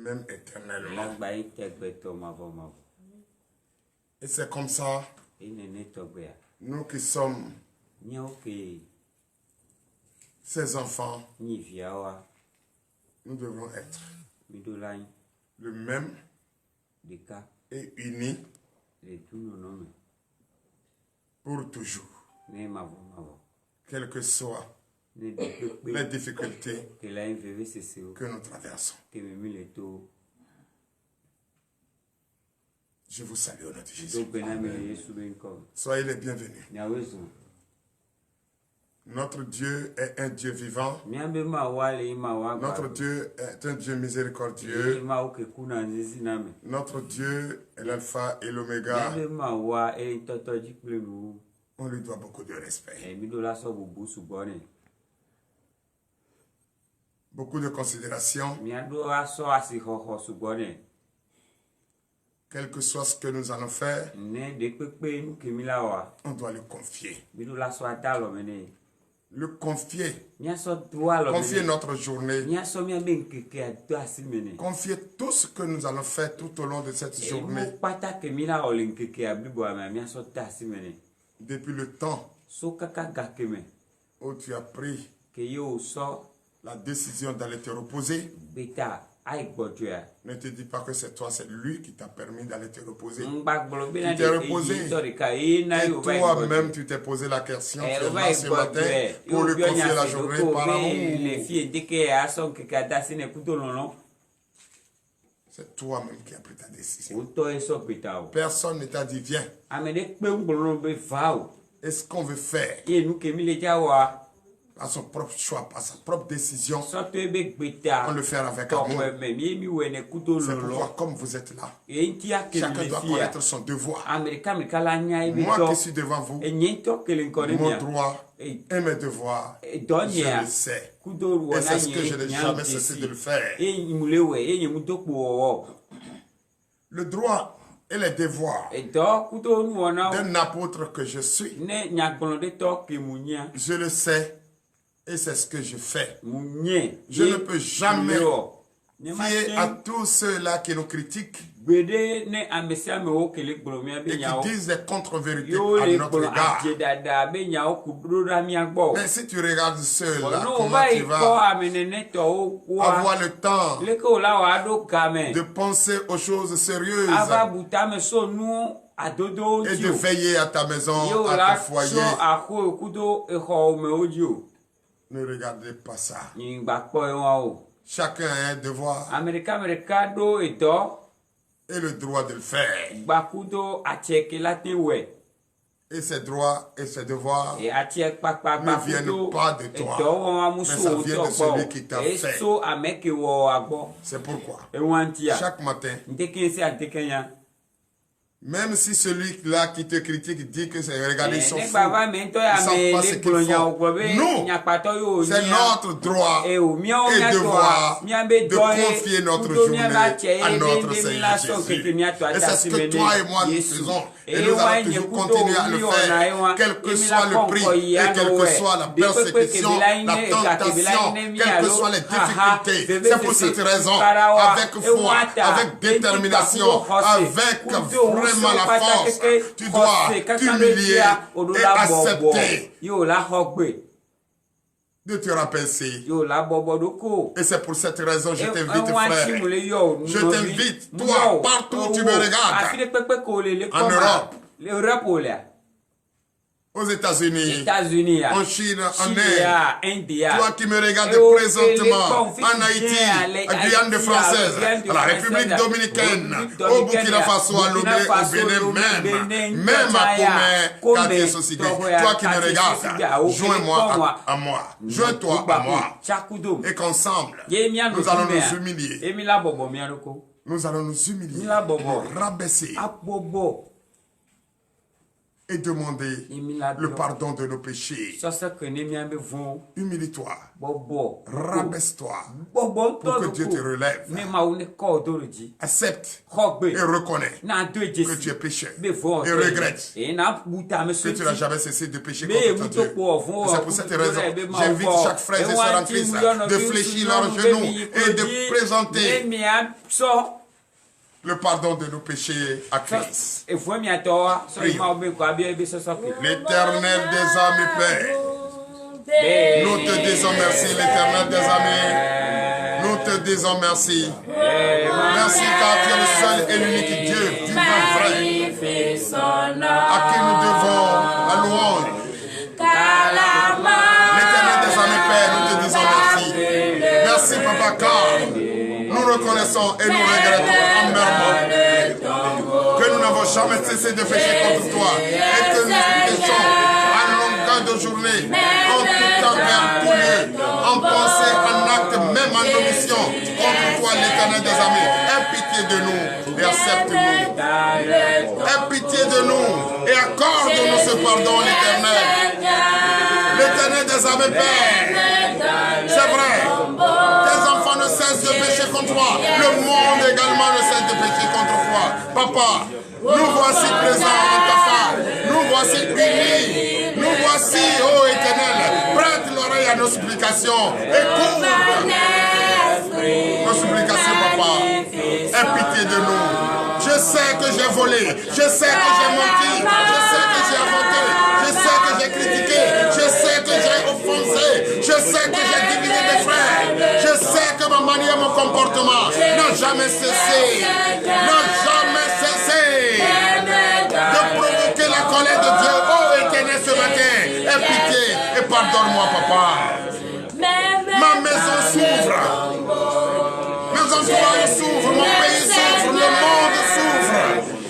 même éternellement. Et c'est comme ça, nous qui sommes ses enfants, nous devons être le même et unis pour toujours. Quelles que soient les difficultés que nous traversons. Je vous salue au nom de Jésus. Soyez les bienvenus. Notre Dieu est un Dieu vivant. Notre Dieu est un Dieu miséricordieux. Notre Dieu est l'alpha et l'oméga. On lui doit beaucoup de respect. Beaucoup de considération. Quel que soit ce que nous allons faire, on doit le confier. Le confier. Confier notre journée. Confier tout ce que nous allons faire tout au long de cette journée. Depuis le temps où tu as pris la décision d'aller te reposer, ne te dis pas que c'est toi, c'est lui qui t'a permis d'aller te reposer. Tu t'es reposé et toi-même tu t'es posé la question seulement ce matin pour lui confier la journée par amour. C'est toi-même qui as pris ta décision. Personne ne t'a dit viens. Et ce qu'on veut faire par son propre choix, par sa propre décision, on le fait avec amour. C'est pourquoi, comme vous êtes là, chacun doit connaître son devoir. Moi qui suis devant vous, mon droit et mes devoirs, je le sais. Et c'est ce que je n'ai jamais cessé de le faire. Le droit et les devoirs d'un apôtre que je suis, je le sais. Et c'est ce que je fais. Je ne peux jamais fier à tous ceux-là qui nous critiquent et qui disent des contre-vérités à notre égard. Mais si tu regardes ceux-là, comment tu vas avoir le temps de penser aux choses sérieuses et de veiller à ta maison, à ton foyer? Ne regardez pas ça. Chacun a un devoir et le droit de le faire. Et ces droits et ces devoirs ne viennent pas de toi, mais ça vient de celui qui t'a fait. C'est pourquoi chaque matin, même si celui-là qui te critique dit que c'est regarder, ils sont fous, ils ne savent pas ce qu'ils font. Nous, c'est notre droit et devoir de confier notre journée à notre Seigneur Jésus. Et c'est ce que toi et moi nous faisons. Et nous allons toujours continuer à le faire, quel que soit le prix, et quelle que soit la persécution, la tentation, quelles que soient les difficultés. C'est pour cette raison, avec foi, avec détermination, avec vraiment la force, tu dois t'humilier et accepter de te rabaisser. Et c'est pour cette raison que je t'invite, frère. Je t'invite, toi, partout où tu me regardes, en Europe, aux États-Unis, en Chine, en Inde, toi qui me regardes présentement, en Haïti, à Guyane française, à la République dominicaine, au Burkina Faso, à Lomé, au Bénin, même à Comé, quartier Société, toi qui me regardes, joins-moi à moi, joins-toi à moi, et qu'ensemble, nous allons nous humilier. Nous allons nous humilier, nous rabaisser. et demander le pardon de nos péchés. Humilie-toi, rabaisse-toi pour que Dieu te relève. Accepte et reconnais que tu es pécheur et regrette que tu n'as jamais cessé de pécher contre Dieu. C'est pour cette raison, j'invite chaque frère et sœur en Christ de fléchir leurs genoux et de présenter le pardon de nos péchés à Christ. L'Éternel des âmes, Père, nous te disons merci, l'Éternel des âmes. Nous te disons merci. Merci car tu es le seul et l'unique Dieu vivant vrai, à qui nous devons la louange. L'Éternel des âmes, Père, nous te disons merci. Merci, Papa, car nous reconnaissons et nous regrettons amèrement que nous n'avons jamais cessé de pécher contre toi et que nous péchons à longueur de journée, en tout temps et en tout lieu, en pensée, en acte, même en omission, contre toi, l'Éternel des armées. Aie pitié de nous et accepte-nous. Aie pitié de nous et accorde-nous ce pardon, l'Éternel. L'Éternel des armées, Père, c'est vrai, tes enfants ne cessent de pécher contre toi. Le monde également ne cesse de pécher contre toi. Papa, nous voici présents en ta femme. Nous voici unis. Nous voici, ô Éternel, prête l'oreille à nos supplications. Écoute nos supplications, Papa. Aie pitié de nous. Je sais que j'ai volé. Je sais que j'ai menti. Je sais que j'ai inventé. Je sais que j'ai critiqué. Je sais que j'ai offensé. Je sais que j'ai divisé mes frères. Je sais que ma manière, mon comportement n'a jamais cessé. N'a jamais cessé de provoquer la colère de Dieu. Oh Éternel, ce matin, aie pitié et pardonne-moi, Papa. Ma maison s'ouvre. Mes enfants s'ouvrent. Mon pays s'ouvre. Le monde s'ouvre.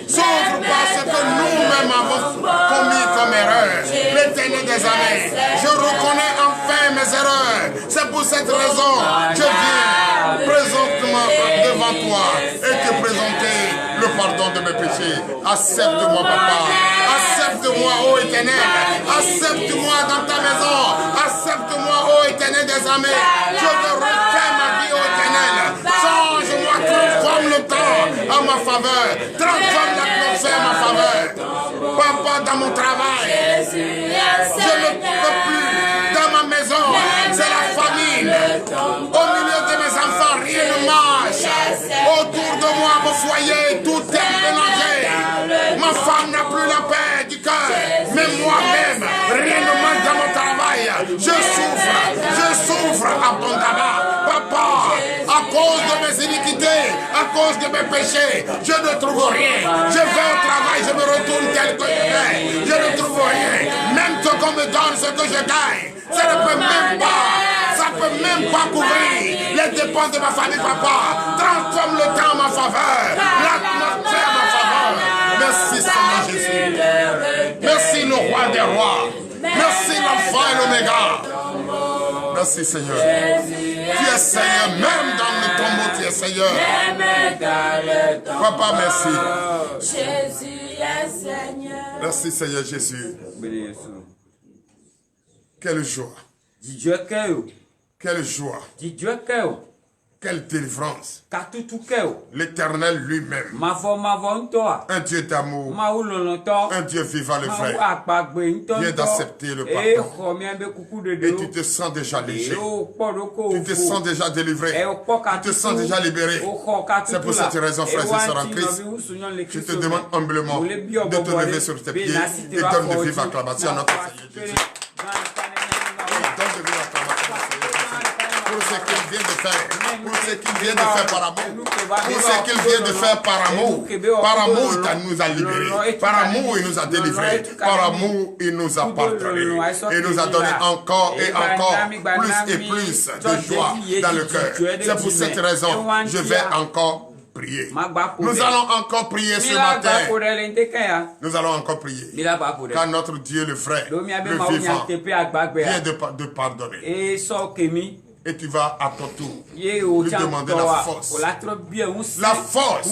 S'ouvre parce que nous-mêmes avons commis comme erreur. L'Éternel des armées, je reconnais enfin mes erreurs. C'est pour cette raison que je viens présentement devant toi et te présenter le pardon de mes péchés. Accepte-moi, Papa. Accepte-moi, ô Éternel. Accepte-moi dans ta maison. Accepte-moi, ô Éternel des armées. Je veux refaire ma vie, ô Éternel. Change-moi, transforme le temps en ma faveur. Transforme l'atmosphère en ma faveur. Papa, dans mon travail, je ne peux plus. Dans ma maison, c'est la famine. Au milieu de mes enfants, rien ne marche. Autour de moi, mon foyer, tout est mélangé. Ma femme n'a plus la paix du cœur. Mais moi-même, rien ne marche dans mon travail. Je souffre abondamment. Papa, à cause de mes iniquités, à cause de mes péchés, je ne trouve rien. Je vais au travail, je me retourne tel que je vais. Je ne trouve rien. Même ce qu'on me donne, ce que je gagne, ça ne peut même pas couvrir les dépenses de ma famille, Papa. Transforme le temps en ma faveur, l'atmosphère en ma faveur. Merci Seigneur Jésus. Merci le roi des rois. Merci l'alpha et l'oméga. Merci Seigneur. Tu es Seigneur, même dans le tombeau, tu es Seigneur. Papa, merci. Jésus est Seigneur. Merci Seigneur Jésus. Quelle joie. Quelle joie. Quelle délivrance. L'Éternel lui-même. Un Dieu d'amour. Un Dieu vivant le vrai. Vient d'accepter le pardon. Et tu te sens déjà léger. Tu te sens déjà délivré. Tu te sens déjà libéré. C'est pour cette raison, frères et sœurs en Christ, je te demande humblement de te lever sur tes pieds et donne de vive acclamation à notre Seigneur Jésus. Pour ce qu'il vient de faire, pour ce qu'il vient de faire par amour, pour ce qu'il vient de faire par amour. Par amour, il nous a libérés, par amour, il nous a délivrés, par amour, il nous a pardonnés, et nous a donné encore et encore plus et plus de joie dans le cœur. C'est pour cette raison, je vais encore prier. Nous allons encore prier ce matin. Nous allons encore prier. Car notre Dieu, le vrai, le vivant, vient de pardonner. Et tu vas à ton tour lui demander la force.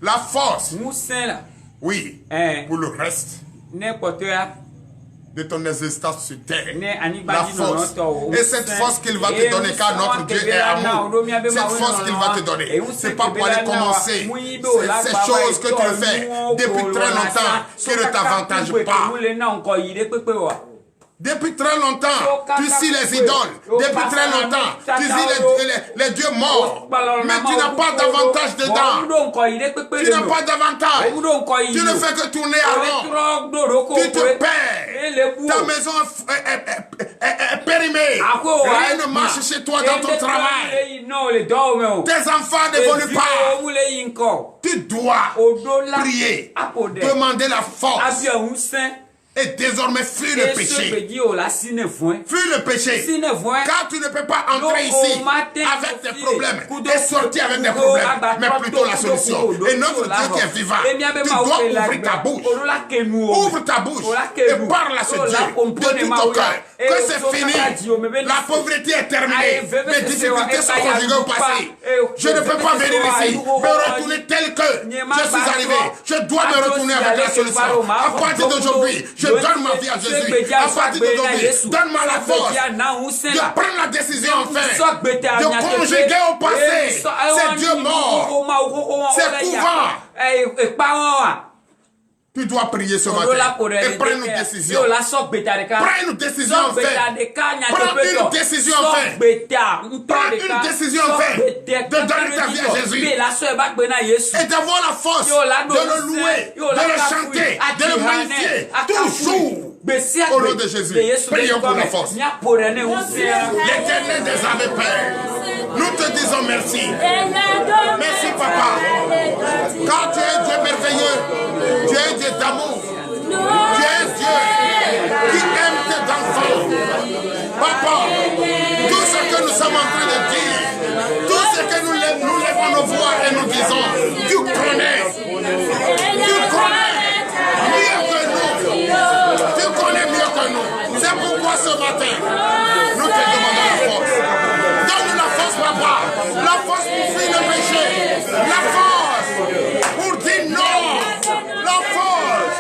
La force. Oui, pour le reste de ton existence sur terre. La force. Et cette force qu'il va te donner, car notre Dieu est amour. Cette force qu'il va te donner, c'est pas pour aller commencer ces choses que tu le fais depuis très longtemps qui ne t'avantage pas. Depuis très longtemps, tu scies les idoles. Depuis très longtemps, tu scies les dieux morts. Mais tu n'as pas d'avantage dedans. Tu n'as pas d'avantage. Tu ne fais que tourner à rond. Tu te perds. Ta maison est périmée. Rien ne marche chez toi dans ton travail. Tes enfants n'évoluent pas. Tu dois prier. Demander la force. Et désormais, fuis le péché. Fuis le péché. Car tu ne peux pas entrer ici avec des problèmes et sortir avec des problèmes, mais plutôt la solution. Et notre Dieu qui est vivant, tu dois ouvrir ta bouche. Ouvre ta bouche et parle à ce Dieu de tout ton cœur. Que c'est fini. La pauvreté est terminée. Mes difficultés sont conjuguées au passé. Je ne peux pas venir ici, me retourner tel que je suis arrivé. Je dois me retourner avec la solution. À partir d'aujourd'hui, je donne ma vie à Jésus. À partir d'aujourd'hui, donne-moi la force de prendre la décision enfin, de conjuguer au passé ces dieux morts, ces couvents. Tu dois prier ce matin et prendre une décision. Prends une décision enfin. Prends une décision enfin. Prends une décision enfin de donner ta vie à Jésus. Et d'avoir la force de le louer, de le chanter, de le magnifier toujours. Au nom de Jésus, prions pour la force. L'Éternel des armées, Père, nous te disons merci. Merci, Papa. Car tu es Dieu merveilleux. Tu es Dieu d'amour. Tu es Dieu qui aime tes enfants. Papa, tout ce que nous sommes en train de dire, tout ce que nous lèvons nos voix et nous disons, tu connais. Tu connais mieux que nous. Tu connais mieux que nous. C'est pourquoi ce matin, nous te demandons la force. Donne-nous la force, Papa. La force pour fuir le péché. La force pour dire non. La force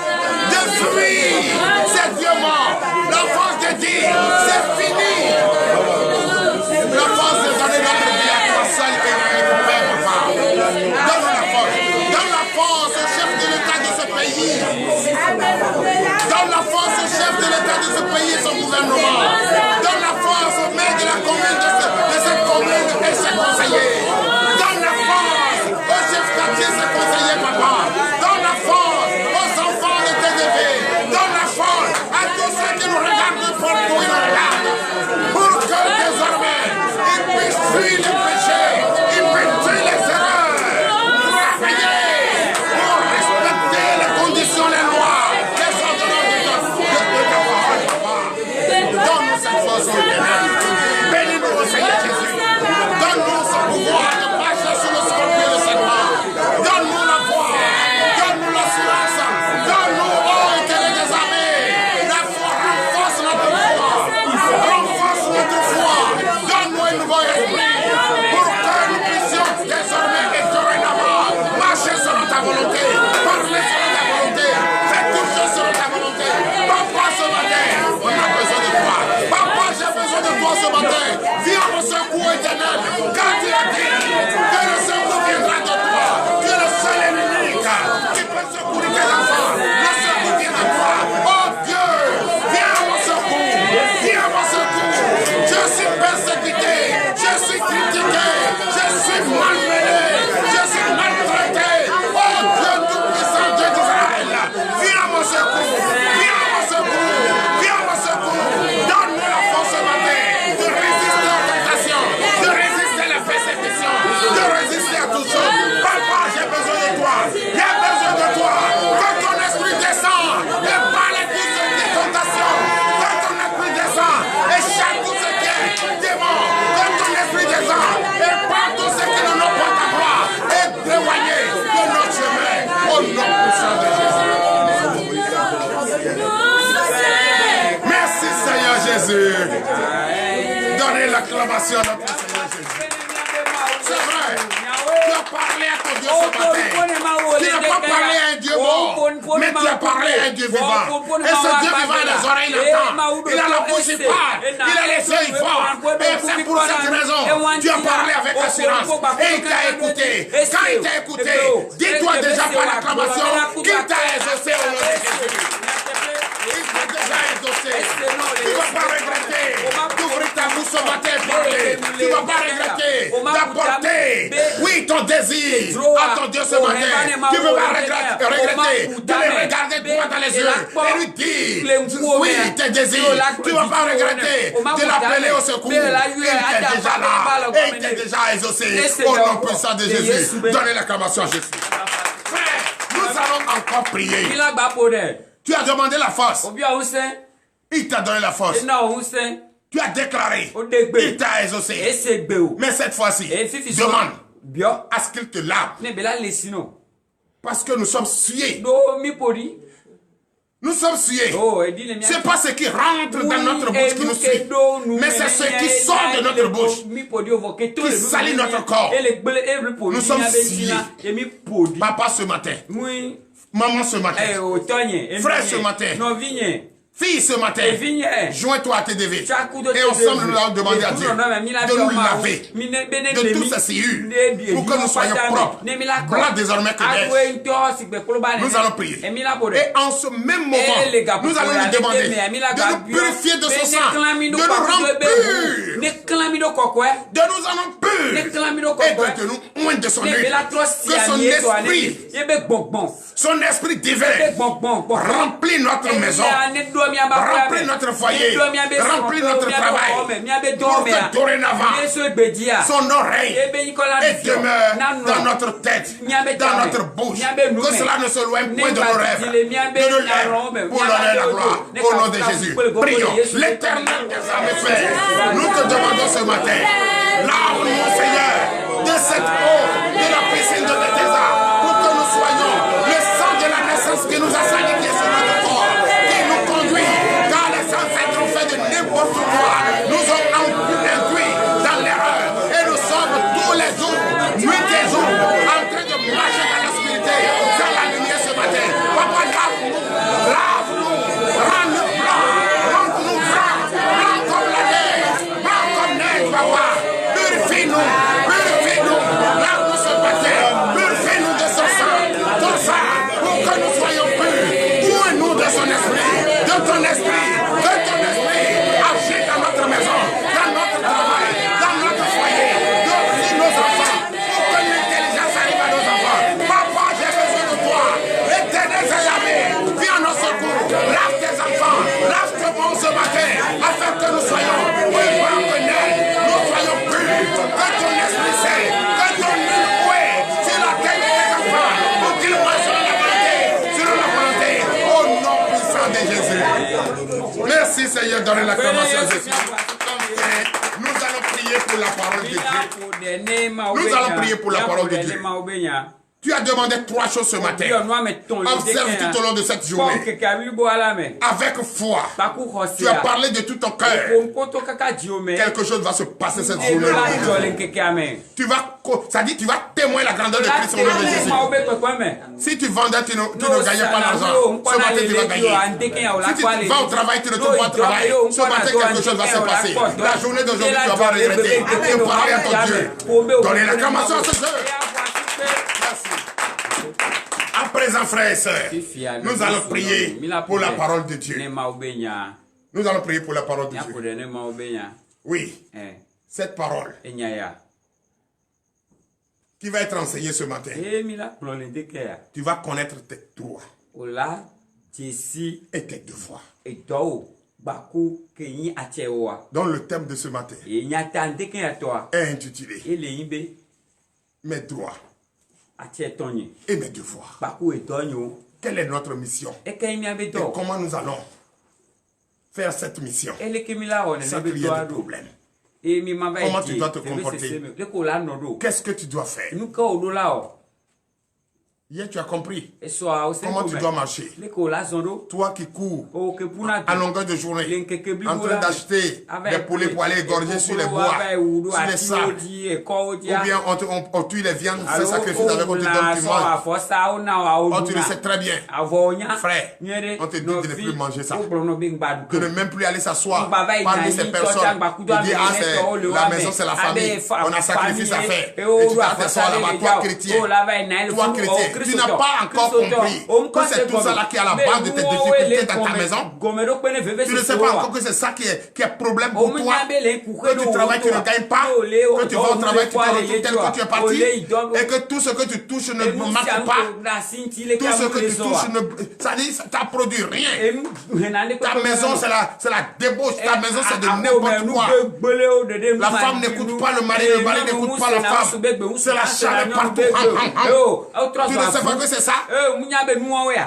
de fuir ces dieux morts. La force de dire c'est fini. La force de donner notre vie à toi seul et notre Père, Papa. Donne-nous la force. Donne la force au chef de l'État de ce pays. Donne la force au chef de l'État de ce pays et son gouvernement. Donne la force au maire de la commune de cette commune et ses conseillers. Donne la force au chef quartier et ses conseillers, Papa. Donne la force aux enfants de TDV. Donne la force à tous ceux qui nous regardent pour nous et nous regardent. Pour que désormais, ils puissent fuir les péchés, ils puissent fuir les erreurs. Travailler pour respecter les conditions, les lois, les ordonnances de ta parole, Papa. Donne-nous cette force, Éternel. Bénis-nous au Seigneur Jésus. Donne-nous ce pouvoir de marcher sur le scorpion de cette mort. Donne-nous la foi. Donne-nous l'assurance. Donne-nous, oh Éternel des armées, la foi. Renforce notre foi. Renforce notre foi. Donne-nous un nouveau esprit pour que nous puissions désormais et dorénavant marcher selon ta volonté, parler selon ta volonté, faire toutes choses selon ta volonté. Papa, ce matin, on a besoin de toi. Papa, j'ai besoin de toi ce matin. Viens au secours, Éternel, car tu as dit que le secours viendra de toi. Tu es le seul et l'unique qui peut secourir tes enfants. Le secours vient de toi. Oh Dieu, viens à mon secours. Viens à mon secours. Je suis persécuté. Je suis critiqué. Je suis malmené. Je suis maltraité. Oh Dieu tout-puissant, Dieu d'Israël. Viens à mon secours. Viens à mon secours. Viens à mon secours. Donne-moi la force ce matin de résister aux tentations, de résister à la persécution, de résister à toutes choses. Papa, j'ai besoin de toi. J'ai besoin de toi. Que ton esprit descende et parle tout ce qui est tentation. Que ton esprit descende et chaque tout ce qui est démon. Que ton esprit descende et parle tout ce qui ne n'a pas ta gloire et d'éloigner de notre chemin. Au nom puissant de Jésus. Merci Seigneur Jésus. Donnez l'acclamation à notre Seigneur Jésus. C'est vrai. Tu as parlé à ton Dieu ce matin. Tu n'as pas parlé à un Dieu mort. mort. Mais tu as parlé à un Dieu vivant. Et ce Dieu vivant a les oreilles, il entend. Il a la bouche, il parle. Il a les yeux, il voit. Et c'est pour cette raison, tu as parlé avec assurance. Et il t'a écouté. Quand il t'a écouté, dis-toi déjà par l'acclamation qu'il t'a exaucé au nom de Jésus. Il t'a déjà exaucé. Tu ne vas pas regretter d'ouvrir ta bouche ce matin et parler. Tu ne vas pas regretter d'apporter, oui, ton désir à ton Dieu ce matin. Tu ne vas pas regretter de le regarder droit dans les yeux et lui dire, oui, tes désirs. Tu ne vas pas regretter de l'appeler au secours. Il est déjà là et il t'est déjà exaucé. Au nom puissant de Jésus. Donnez l'acclamation à Jésus. Frère, nous allons encore prier. Tu as demandé la force. Il t'a donné la force. Tu as déclaré. Il t'a exaucé. Mais cette fois-ci, demande à ce qu'il te lave. Parce que nous sommes souillés. Nous sommes souillés. Ce n'est pas ce qui rentre dans notre bouche qui nous suit, mais c'est ce qui sort de notre bouche, qui salit notre corps. Nous sommes souillés. Papa ce matin, maman ce matin, frère ce matin, fille ce matin, joins-toi à TDV. Et ensemble, nous allons demander à Dieu de nous laver de tous ces souillures pour que nous soyons propres, blancs désormais que neige. Nous allons prier. Et en ce même moment, nous allons lui demander de nous purifier de son sang, de nous rendre purs, de nous rendre purs, et de nous oindre de son huile, que son esprit divin remplit notre maison, remplis notre foyer, remplis notre travail, pour que dorénavant, son oreille et demeure dans notre tête, dans notre bouche, que cela ne s'éloigne point de nos rêves, de nos lèvres, pour l'honneur et la gloire, au nom de Jésus. Prions, l'Éternel des armées fait, nous te demandons ce matin, lave-nous Seigneur, de cette eau, de la piscine de Bethesda, pour que nous soyons le sang de la naissance qui nous a sanctifiés sur notre corps, qui nous conduit, car les ancêtres ont fait de n'importe quoi, nous ont induits dans l'erreur, et nous sommes tous les jours, nuit et jour, en train de marcher dans l'obscurité, dans la lumière ce matin. Papa, lave-nous, rends-nous blancs, rends-nous blancs, blancs comme la neige, blancs comme neige, papa, purifie-nous, lave-nous ce matin, purifie-nous de son sang, pour que nous soyons purs, ouvre-nous de son esprit, de ton esprit, agis dans notre maison, dans notre travail, dans notre foyer, dans nos enfants, pour que l'intelligence arrive à nos enfants. Papa, j'ai besoin de toi, Éternel Yahvé, viens à nos secours, lave tes enfants, lave tes bons ce matin, afin que nous soyons plus blancs que neige, nous soyons purs, que ton esprit sait, que ton île ouée sur la tête de tes enfants, pour qu'ils marchent sur la volonté, au nom puissant de Jésus. Merci Seigneur, donnez l'acclamation à Jésus. Nous allons prier pour la parole de Dieu. Nous allons prier pour la parole de Dieu. Tu as demandé 3 choses ce matin. Observe tout au long de cette journée. Avec foi. Tu as parlé de tout ton cœur. Quelque chose va se passer cette journée. Ça dit tu vas témoigner la grandeur de Christ au nom de Jésus. Si tu vendais, tu ne gagnais pas l'argent. Ce matin, tu vas gagner. Si tu vas au travail, tu ne trouves pas de travail. Ce matin, quelque chose va se passer. La journée d'aujourd'hui, tu vas pas regretter. Et parler à ton Dieu. Donnez l'acclamation à ce Dieu. À présent, frères et sœurs, nous allons prier pour la parole de Dieu. Nous allons prier pour la parole de Dieu. Oui, cette parole qui va être enseignée ce matin, tu vas connaître tes droits et tes devoirs. Donc le thème de ce matin est intitulé Mes droits et mes devoirs. Quelle est notre mission? Et comment nous allons faire cette mission sans qu'il y ait de problème? Comment tu dois te comporter? Qu'est-ce que tu dois faire? Hier, tu as compris comment tu dois marcher. Toi qui cours à longueur de journée, en train d'acheter des poulets pour aller égorger sur les bois, sur les sables, ou bien on tue les viandes, on fait sacrifice avec on te donne, tu manges. Oh, tu le sais très bien. Frère, on te dit de ne plus manger ça. De ne même plus aller s'asseoir parmi ces personnes. Tu dis, ah, la maison, c'est la famille. On a sacrifice à faire. Et tu vas t'asseoir là-bas, toi chrétien. Toi chrétien. Tu n'as pas encore compris que c'est tout ça là qui est à la base de tes difficultés dans ta maison. Tu ne sais pas encore que c'est ça qui est problème pour toi. Que tu travailles, tu ne gagnes pas. Que tu vas au travail, tu te retrouves tel que tu es parti. Et que tout ce que tu touches ne marche pas. Tout ce que tu touches, ça dit, ça ne produit rien. Ta maison, c'est la débauche. Ta maison, c'est de n'importe quoi. La femme n'écoute pas le mari n'écoute pas la femme. C'est la chaleur partout. Tu ne sais pas que c'est ça?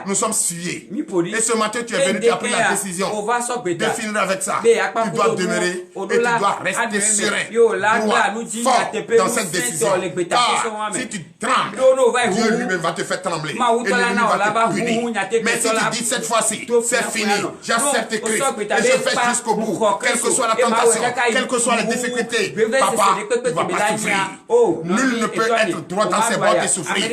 Nous sommes suyés. Et ce matin, tu es venu, tu as pris la décision de finir avec ça. Tu dois demeurer et tu dois rester serein, droit, fort dans cette décision. Car si tu trembles, Dieu lui-même va te faire trembler. Et l'ennemi va te punir. Mais si tu dis cette fois-ci, c'est fini, j'accepte Christ et je fais jusqu'au bout, quelle que soit la tentation, quelles que soient les difficultés, papa, tu ne vas pas souffrir. Nul ne peut être droit dans ses bottes et souffrir.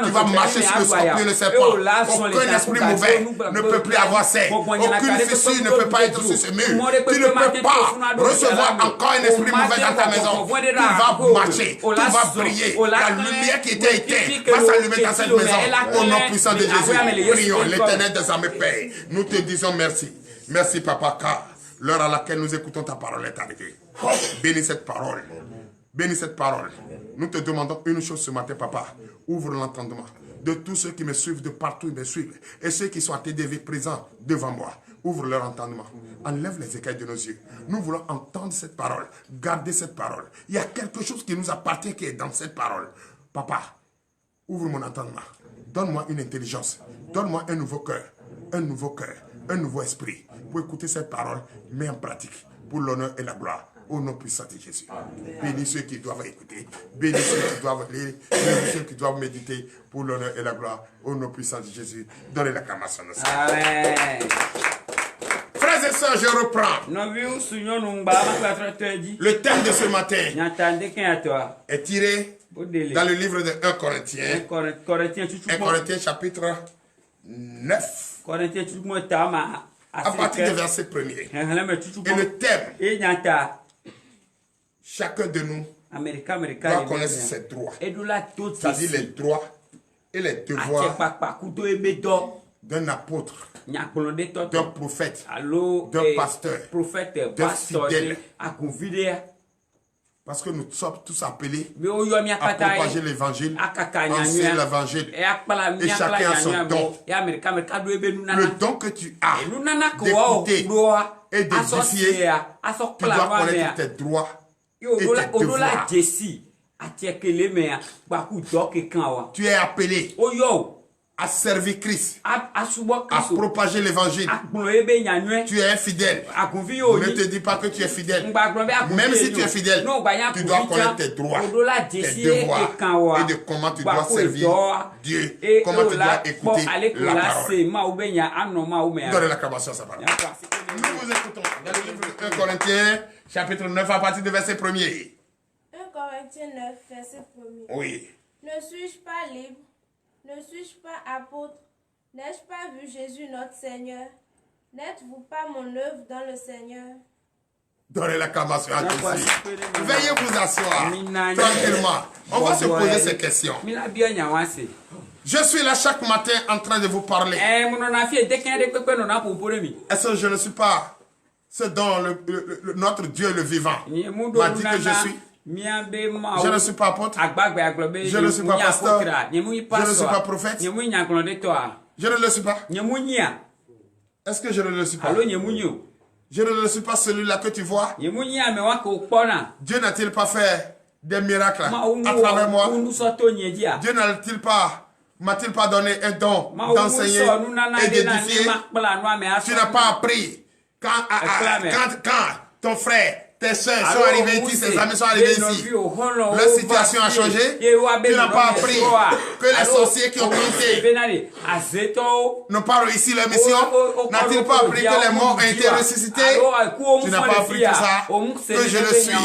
Tu vas marcher sur le scorpion et le serpent. Aucun esprit mauvais ne peut plus avoir accès. Aucune fissure ne peut pas être sur ce mur. Tu ne peux pas recevoir encore un esprit mauvais dans ta maison. Tu vas marcher, tu vas briller. La lumière qui était éteinte va s'allumer dans cette maison. Au nom puissant de Jésus, prions l'Éternel des armées Père. Nous te disons merci. Merci Papa, car l'heure à laquelle nous écoutons ta parole est arrivée. Bénis cette parole. Bénis cette parole. Nous te demandons une chose ce matin, Papa. Ouvre l'entendement de tous ceux qui me suivent, de partout ils me suivent. Et ceux qui sont à TDV présents devant moi. Ouvre leur entendement. Enlève les écailles de nos yeux. Nous voulons entendre cette parole. Garder cette parole. Il y a quelque chose qui nous appartient qui est dans cette parole. Papa, ouvre mon entendement. Donne-moi une intelligence. Donne-moi un nouveau cœur. Un nouveau cœur. Un nouveau esprit. Pour écouter cette parole, mais en pratique. Pour l'honneur et la gloire. Au nom puissant de Jésus. Bénis ceux qui doivent écouter. Bénis ceux qui doivent lire. Bénis ceux qui doivent méditer pour l'honneur et la gloire. Au nom puissant de Jésus. Donnez l'acclamation au Seigneur. Amen. Frères et sœurs, je reprends. Le thème de ce matin est tiré dans le livre de 1 Corinthiens. 1 Corinthiens chapitre 9. À partir du verset 1er. Et le thème, chacun de nous doit connaître ses droits. C'est-à-dire les droits et les devoirs d'un apôtre, d'un prophète, d'un pasteur, d'un fidèle. Parce que nous sommes tous appelés à propager l'évangile, à enseigner l'évangile. Et chacun a son don. Le don que tu as d'écouter et d'édifier, tu dois connaître tes droits et tes devoirs. Tu es appelé à servir Christ, à propager l'évangile. Tu es infidèle. Ne te dis pas que tu es fidèle. Même si tu es fidèle, tu dois connaître tes droits, tes devoirs et de comment tu dois servir Dieu, comment tu dois écouter la parole. Donnez l'acclamation à sa parole. Nous vous écoutons dans le livre de 1 Corinthiens, chapitre 9, à partir du verset 1er. 1 Corinthiens 9, verset 1er. Oui. Ne suis-je pas libre? Ne suis-je pas apôtre? N'ai-je pas vu Jésus notre Seigneur? N'êtes-vous pas mon œuvre dans le Seigneur? Donnez l'acclamation à Jésus. Veuillez vous asseoir tranquillement. On va se poser ces questions. Je suis là chaque matin en train de vous parler. Est-ce que je ne suis pas ce dont notre Dieu le vivant m'a dit que je suis? Je ne suis pas apôtre. Je ne suis pas pasteur. Je ne suis pas prophète. Je ne le suis pas. Est-ce que je ne le suis pas? Je ne le suis pas celui-là que tu vois. Dieu n'a-t-il pas fait des miracles à travers moi? Dieu m'a-t-il pas donné un don d'enseigner et d'édifier? Tu n'as pas appris quand ton frère tes soeurs sont arrivées ici, tes amis sont arrivés ici. Leur situation a changé. Tu n'as pas appris que les sorciers qui ont quitté n'ont pas réussi leur mission. N'a-t-il pas appris que les morts ont été ressuscités? Tu n'as pas appris tout ça, que je le suis.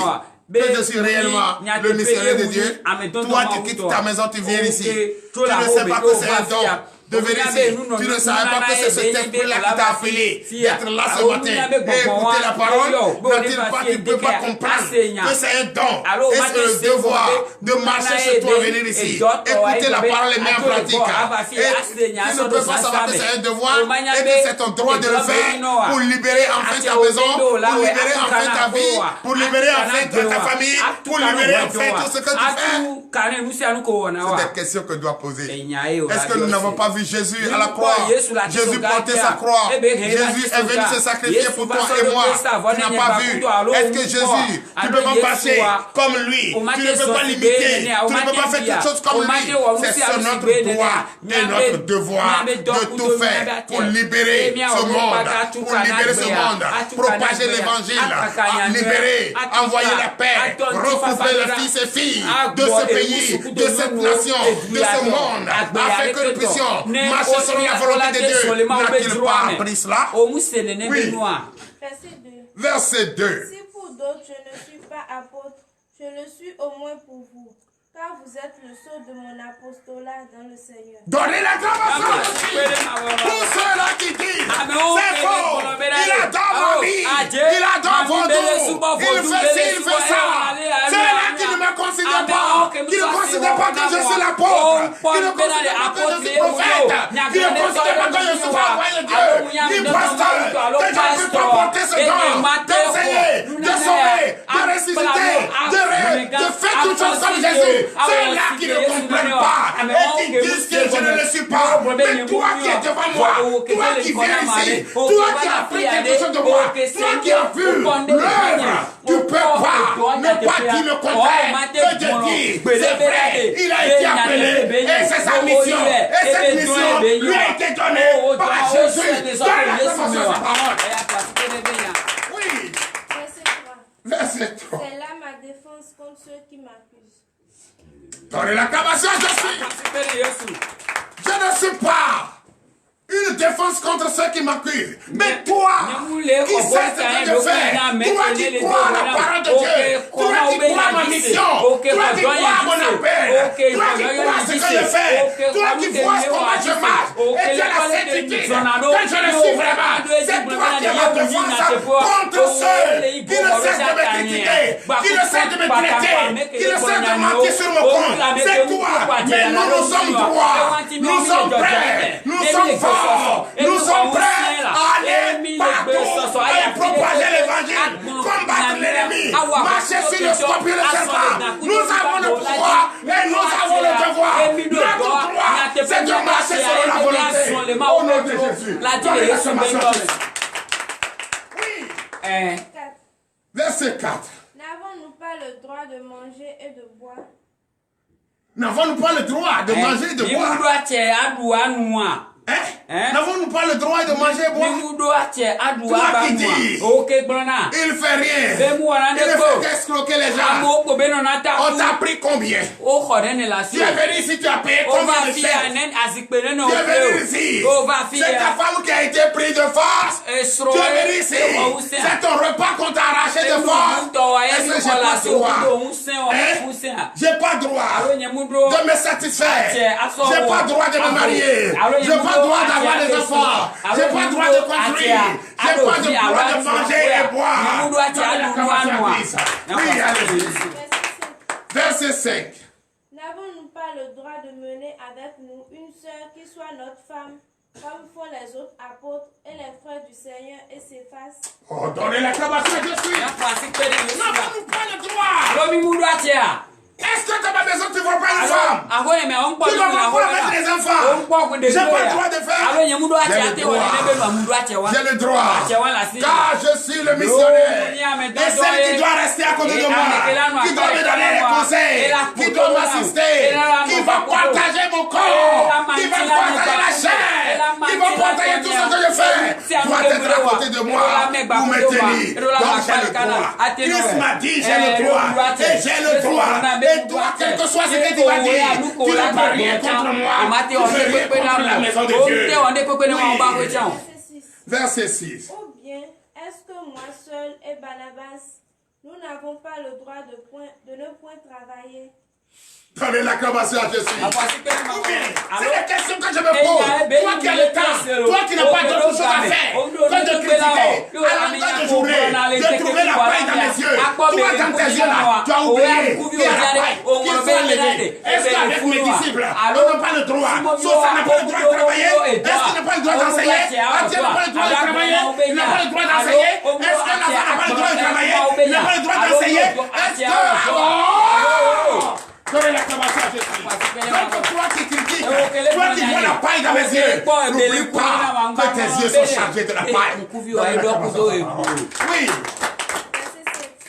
Que je suis réellement le missionnaire de Dieu. Toi, tu quittes ta maison, tu viens ici. Tu ne sais pas que c'est un don de venir ici. Tu ne savais pas que c'est cet esprit-là qui t'a appelé d'être là ce matin et écouter la parole. N'a-t-il pas, tu ne peux pas comprendre que c'est un don. Et c'est le devoir de marcher chez toi, venir ici. Écouter la parole et mettre en pratique. Et tu ne peux pas savoir que c'est un devoir et que c'est ton droit de le faire pour libérer enfin ta maison, pour libérer enfin ta vie, pour libérer enfin ta famille, pour libérer enfin tout ce que tu fais. C'est des questions que tu dois poser. Est-ce que nous n'avons pas vu Jésus à la croix? Jésus portait sa croix. Jésus est venu se sacrifier pour toi et moi. Tu n'as pas vu. Est-ce que Jésus, tu ne peux pas passer comme lui? Tu ne peux pas l'imiter. Tu ne peux pas faire quelque chose comme lui. C'est notre droit et notre devoir de tout faire pour libérer ce monde. Pour libérer ce monde. Propager l'évangile. Libérer. Envoyer la paix. Recouper les fils et filles de ce pays, de cette nation, de ce monde. Afin que nous puissions marcher sur la volonté de Dieu. N'a-t-il pas appris cela? Oui. Verset 2. Si pour d'autres je ne suis pas apôtre, je le suis au moins pour vous, car vous êtes le sceau de mon apostolat dans le Seigneur. Donnez l'acclamation pour ceux-là qui disent c'est faux, il adore ma vie, il adore Vaudou, il fait ci, il fait ça. Ceux-là qui ne me considèrent pas, qui ne considèrent pas que je suis l'apôtre, qui ne considèrent pas que je suis prophète, qui ne considèrent pas que je suis envoyé de Dieu, ni pasteur, que je ne peux pas porter ce don, d'enseigner, de sauver, de ressusciter, de faire toutes choses comme Jésus. Ceux-là qui ne comprennent pas et qui disent que je ne le suis pas. Mais toi qui es devant moi, toi qui viens ici, toi qui as appris quelque chose de moi, toi qui as vu l'œuvre, tu ne peux pas ne pas dire le contraire. Que Dieu dit, c'est vrai, il a été appelé et c'est sa mission. Et cette mission lui a été donnée par Jésus dans la commençation de sa parole. Oui. Verset 3. C'est là ma défense contre ceux qui m'accusent. Donnez l'acclamation, je ne suis pas une défense contre ceux qui m'accusent. Mais toi, qui sais ce que je fais, toi qui crois à la parole de Dieu, toi qui crois à ma mission, toi qui crois à mon appel, toi qui crois à ce que je fais, toi qui vois comment je marche, et tu as la certitude que je le suis vraiment. C'est toi qui as la défense contre ceux qui ne cessent de me critiquer, qui ne cessent de me traiter, qui ne cessent de mentir sur mon compte. C'est toi. Mais nous sommes droits, nous sommes prêts, nous sommes forts. Nous sommes prêts à aller partout et propager l'évangile, combattre l'ennemi, marcher sur le scorpion et le serpent. Nous avons le pouvoir et nous avons le devoir. Notre droit, c'est de marcher selon la volonté. Au nom de Jésus. Oui. Verset 4. N'avons-nous pas le droit de manger et de boire? N'avons-nous pas le droit de manger et de boire? N'avons-nous pas le droit de manger et boire? Toi qui dis, il fait rien, il ne fait qu'escroquer les gens. On t'a pris combien? Tu es venu ici, tu as payé combien de chèques? Tu es venu ici, c'est ta femme qui a été prise de force. Tu es venu ici, c'est ton repas qu'on t'a arraché de force. Est-ce que j'ai pas droit? J'ai pas droit de me satisfaire. J'ai pas droit de me marier. J'ai pas droit d'avoir des enfants. J'ai pas droit de construire. J'ai pas droit de manger et boire. Oui, allez-y. Verset 5. N'avons-nous pas le droit de mener avec nous une sœur qui soit notre femme, comme font les autres apôtres et les frères du Seigneur et Céphas? Oh, donnez l'acclamation, je suis. N'avons-nous pas le droit? Est-ce que dans ma maison tu ne vois pas une femme? Tu ne vois pas avec les enfants? J'ai pas le droit de faire. J'ai le droit. Car je suis le missionnaire. Et celle qui doit rester à côté de moi, qui doit me donner les conseils, qui doit m'assister, qui va partager mon corps, qui va partager la chair, qui va travailler tout ce que je fais doit être à côté de moi pour me tenir. Donc j'ai le droit. Christ m'a dit j'ai le droit. Et j'ai le droit. Et toi, quel que soit ce que tu vas dire, tu n'as pas rien contre moi. Tu veux rien contre la maison de Dieu. Oui. Verset 6. Ou bien, est-ce que moi seul et Barnabas, nous n'avons pas le droit de ne point travailler? Donnez l'acclamation à Jésus. C'est la question que je me pose. Toi qui as le temps, toi qui n'as pas d'autre chose à faire que de critiquer, à longueur de journée, de trouver la paille dans les yeux. Toi, dans tes yeux là, tu as oublié qu'il y a la paille, qu'il faut enlever. Est-ce qu'avec mes disciples, on n'a pas le droit, sauf on n'a pas le droit de travailler? Est-ce qu'on n'a pas le droit d'enseigner? Est-ce qu'on n'a pas le droit de travailler? Il n'a pas le droit d'enseigner? Est-ce qu'on n'a pas le droit de travailler? Il n'a pas le droit d'enseigner? Est-ce que... Donnez l'acclamation à Jésus. Donc toi qui critiques, toi qui vois la paille dans mes yeux, n'oublie pas que tes yeux sont chargés de la paille. Oui.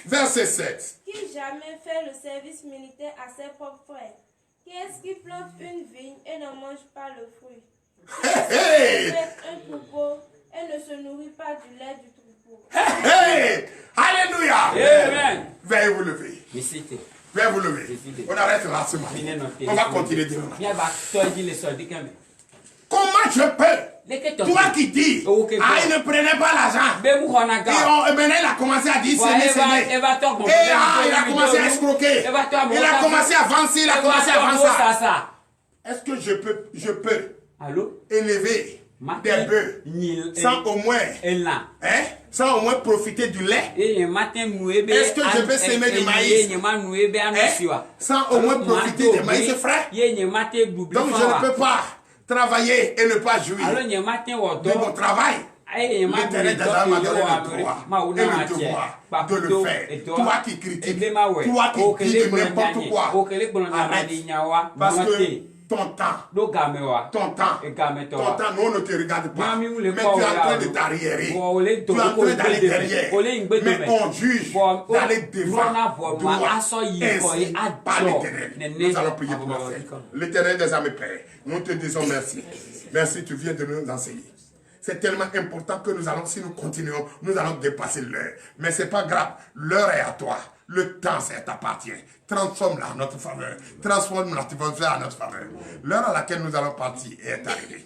Verset 7. Qui jamais fait le service militaire à ses propres frères? Qui est-ce qui plante une vigne et ne mange pas le fruit? Qui est-ce qui fait un troupeau et ne se nourrit pas du lait du troupeau? Alléluia. Amen. Veuillez vous lever. Veuillez vous lever. On arrête là ce matin. On va continuer demain. Comment je peux? Toi qui dis, il ne prenait pas l'argent. Et maintenant il a commencé à dire s'aimer. Et il a commencé à escroquer. Il a commencé à avancer, il a commencé à avancer. Est-ce que je peux élever des bœufs sans au moins profiter du lait? Est-ce que je peux s'aimer du maïs sans au moins profiter des maïs frais? Donc je ne peux pas travailler et ne pas jouir de mon travail. L'Éternel des armées m'a donné le droit et le devoir de le faire. Toi qui critiques, toi qui dis de n'importe quoi, arrête. Parce que ton temps, nous on ne te regarde pas, mais tu es en train de t'arriérer, tu es en train d'aller derrière, mais on juge d'aller devant, droit, ainsi par l'Éternel. Nous allons prier pour notre frère. L'Éternel des armées, Père, nous te disons merci. Merci, tu viens de nous enseigner. C'est tellement important que si nous continuons, nous allons dépasser l'heure. Mais ce n'est pas grave, l'heure est à toi. Le temps, ça t'appartient. Transforme-la en notre faveur. Transforme l'atmosphère en notre faveur. L'heure à laquelle nous allons partir est arrivée.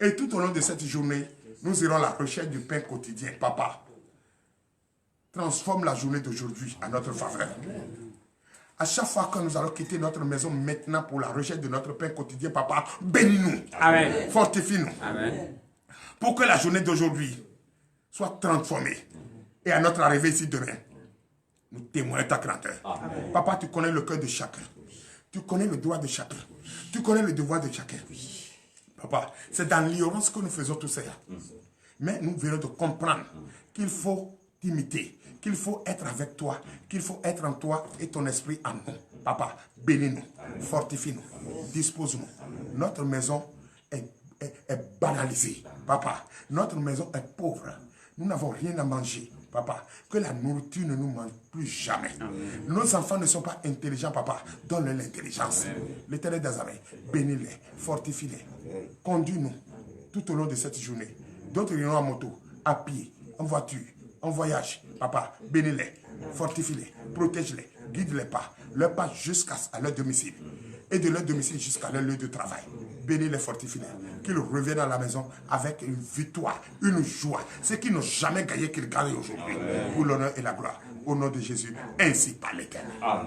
Et tout au long de cette journée, nous irons à la recherche du pain quotidien. Papa, transforme la journée d'aujourd'hui en notre faveur. À chaque fois que nous allons quitter notre maison maintenant pour la recherche de notre pain quotidien, papa, bénis-nous. Amen. Fortifie-nous. Amen. Pour que la journée d'aujourd'hui soit transformée. Et à notre arrivée ici demain, nous témoignons ta grandeur. Papa, tu connais le cœur de chacun. Tu connais le droit de chacun. Tu connais le devoir de chacun. Papa, c'est dans l'ignorance que nous faisons tout ça. Mais nous venons de comprendre qu'il faut t'imiter, qu'il faut être avec toi, qu'il faut être en toi et ton esprit en nous. Papa, bénis-nous, fortifie-nous, dispose-nous. Notre maison est banalisée. Papa, notre maison est pauvre. Nous n'avons rien à manger. Papa, que la nourriture ne nous manque plus jamais. Amen. Nos enfants ne sont pas intelligents, papa. Donne-leur l'intelligence. L'Éternel des armées, bénis-les, fortifie-les. Conduis-nous tout au long de cette journée. D'autres iront en moto, à pied, en voiture, en voyage. Papa, bénis-les, fortifie-les, protège-les, guide-les pas. Leur pas jusqu'à leur domicile. Et de leur domicile jusqu'à leur lieu de travail. Bénis-les, fortifie-les. Qu'ils reviennent à la maison avec une victoire, une joie. Ceux qui n'ont jamais gagné, qu'ils gagnent aujourd'hui. Pour l'honneur et la gloire. Au nom de Jésus, ainsi par l'Éternel. Amen.